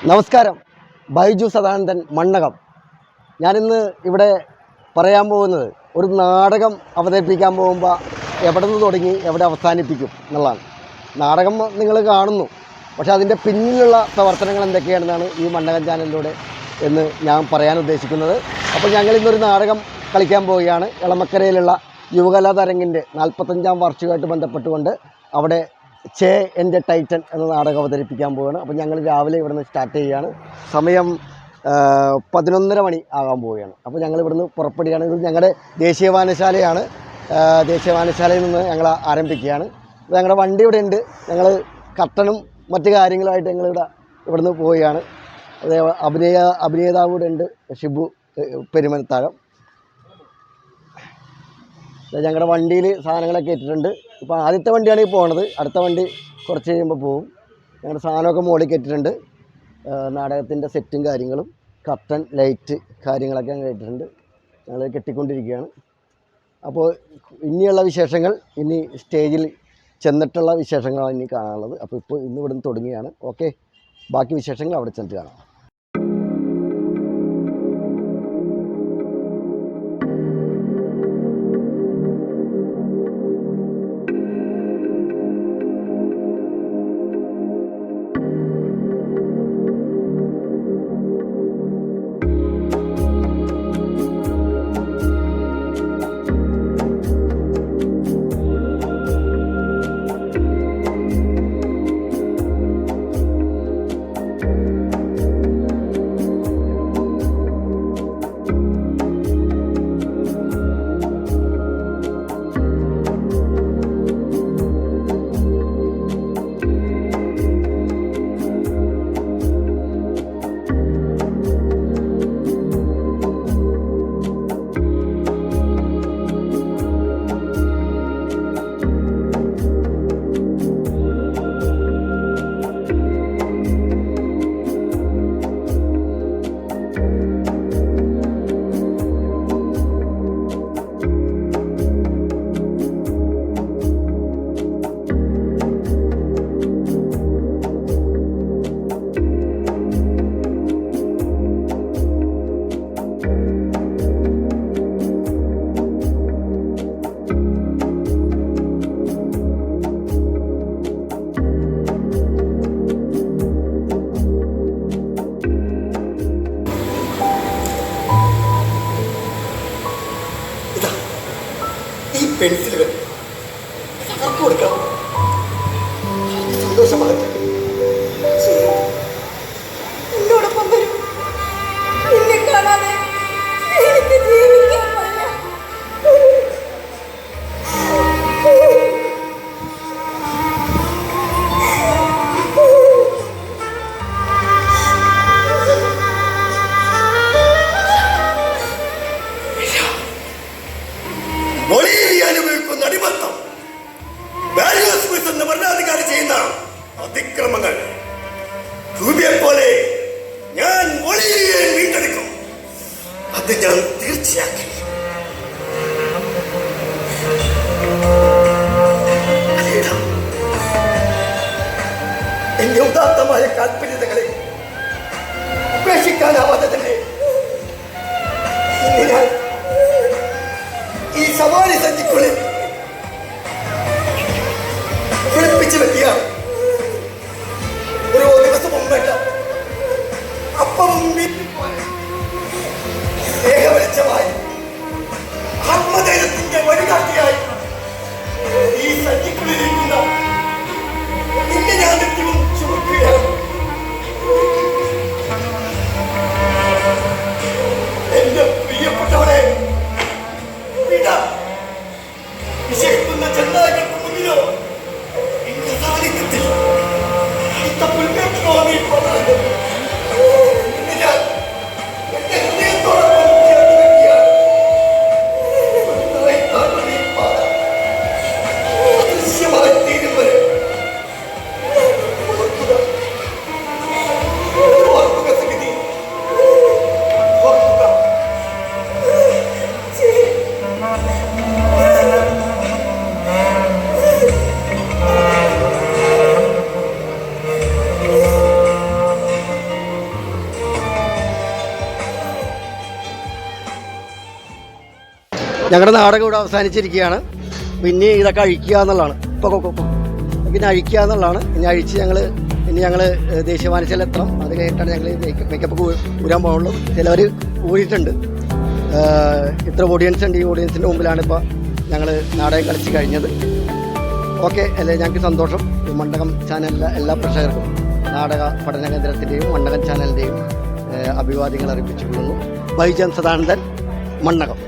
നമസ്കാരം. ബൈജു സദാനന്ദൻ മണ്ണകം. ഞാനിന്ന് ഇവിടെ പറയാൻ പോകുന്നത് ഒരു നാടകം അവതരിപ്പിക്കാൻ പോകുമ്പോൾ എവിടെ നിന്ന് തുടങ്ങി എവിടെ അവസാനിപ്പിക്കും എന്നുള്ളതാണ്. നാടകം നിങ്ങൾ കാണുന്നു, പക്ഷേ അതിൻ്റെ പിന്നിലുള്ള പ്രവർത്തനങ്ങൾ എന്തൊക്കെയാണെന്നാണ് ഈ മണ്ണകം ചാനലിലൂടെ എന്ന് ഞാൻ പറയാൻ ഉദ്ദേശിക്കുന്നത്. അപ്പോൾ ഞങ്ങളിന്നൊരു നാടകം കളിക്കാൻ പോവുകയാണ്. എളമക്കരയിലുള്ള യുവകലാ തരംഗിൻ്റെ 45-ാം വാർഷികമായിട്ട് ബന്ധപ്പെട്ടുകൊണ്ട് അവിടെ ചേ എൻ്റെ ടൈറ്റൻ എന്ന നാടകം അവതരിപ്പിക്കാൻ പോവുകയാണ്. അപ്പോൾ ഞങ്ങൾ രാവിലെ ഇവിടുന്ന് സ്റ്റാർട്ട് ചെയ്യുകയാണ്. സമയം 11:30 മണി ആകാൻ പോവുകയാണ്. അപ്പോൾ ഞങ്ങൾ ഇവിടുന്ന് പുറപ്പെടുകയാണ്. ഇത് ഞങ്ങളുടെ ദേശീയ വായനശാലയാണ്. ദേശീയ വായനശാലയിൽ നിന്ന് ഞങ്ങൾ ആരംഭിക്കുകയാണ്. അപ്പോൾ ഞങ്ങളുടെ വണ്ടി ഇവിടെ ഉണ്ട്. ഞങ്ങൾ കർട്ടനും മറ്റു കാര്യങ്ങളുമായിട്ട് ഇവിടുന്ന് പോവുകയാണ്. അതേ അഭിനേതാവ് ഇവിടെ ഉണ്ട്, ഷിബു പെരുമനത്താഴം. ഞങ്ങളുടെ വണ്ടിയിൽ സാധനങ്ങളൊക്കെ ഇട്ടിട്ടുണ്ട്. ഇപ്പോൾ ആദ്യത്തെ വണ്ടിയാണ് ഈ പോകുന്നത്. അടുത്ത വണ്ടി കുറച്ച് കഴിയുമ്പോൾ പോകും. ഞങ്ങളുടെ സാധനമൊക്കെ മുകളിൽ കെട്ടിട്ടുണ്ട്. നാടകത്തിൻ്റെ സെറ്റും കാര്യങ്ങളും കർട്ടൻ ലൈറ്റ് കാര്യങ്ങളൊക്കെ ഞങ്ങൾ ഇട്ടിട്ടുണ്ട്. ഞങ്ങൾ കെട്ടിക്കൊണ്ടിരിക്കുകയാണ്. അപ്പോൾ ഇനിയുള്ള വിശേഷങ്ങൾ ഇനി സ്റ്റേജിൽ ചെന്നിട്ടുള്ള വിശേഷങ്ങളാണ് ഇനി കാണാനുള്ളത്. അപ്പോൾ ഇപ്പോൾ ഇന്ന് ഇവിടുന്ന് തുടങ്ങിയാണ്. ഓക്കെ, ബാക്കി വിശേഷങ്ങൾ അവിടെ ചെന്നിട്ട് കാണാം. പെൻസിലുകൾ അവർക്ക് കൊടുക്കാം. സന്തോഷമാകട്ടെ. എന്നോടൊപ്പം വരും. നിന്നെ കാണാതെ എനിക്ക് ജീവിക്കാൻ വയ്യ. അടിമത്തം, എന്ന ഭരണാധികാരി ചെയ്യുന്ന അതിക്രമങ്ങൾ പോലെ ഞാൻ വീണ്ടെടുക്കും. അത് ഞാൻ തീർച്ചയാക്കി. എന്റെ ഉദാത്തമായ കാൽപ്പര്യതകളെ ഉപേക്ഷിക്കാനാവാതെ തന്നെ ഞാൻ ഈ സവാരി സഞ്ചിക്കുള്ളിൽ കുളിപ്പിച്ചു വെട്ടിയാണ്. ഓരോ ദിവസം മുമ്പേട്ട അപ്പം സ്നേഹവെളിച്ചമായി ആത്മധൈര്യത്തിന്റെ വഴികാട്ടിയായി ഈ സഞ്ചിക്കുള്ളിലിരിക്കുന്ന നിന്നെ ഞാൻ നിത്യവും ചുമക്കുകയാണ്. എന്റെ പ്രിയപ്പെട്ടവരെ, വിശക്കുന്ന ചെന്നായ്ക്കൾക്ക് മുന്നിലോ ഞാൻ എന്റെ ഹൃദയത്തോടൊപ്പം ചേർത്ത് വെക്കുകയാണ്. ഞങ്ങളുടെ നാടകം ഇവിടെ അവസാനിച്ചിരിക്കുകയാണ്. പിന്നെ ഇതൊക്കെ അഴിക്കുക എന്നുള്ളതാണ്. പിന്നെ അഴിക്കുക എന്നുള്ളതാണ്. ഇനി ഞങ്ങൾ ദേശീയവാനിച്ചാലെത്തണം. അത് കഴിഞ്ഞിട്ടാണ് ഞങ്ങൾ മേക്കപ്പ് ഊരാൻ പോകുള്ളൂ. ചിലവർ ഊരിയിട്ടുണ്ട്. ഇത്ര ഓഡിയൻസ് ഉണ്ട്. ഈ ഓഡിയൻസിൻ്റെ മുമ്പിലാണ് ഇപ്പോൾ ഞങ്ങൾ നാടകം കളിച്ച് കഴിഞ്ഞത്. ഓക്കെ അല്ലേ, ഞങ്ങൾക്ക് സന്തോഷം. മണ്ഡകം ചാനലിലെ എല്ലാ പ്രേക്ഷകർക്കും നാടക പഠന കേന്ദ്രത്തിൻ്റെയും മണ്ഡകം ചാനലിൻ്റെയും അഭിവാദ്യങ്ങൾ അറിയിച്ചുകൊള്ളുന്നു. ബൈജൻ സദാനന്ദൻ, മണ്ഡകം.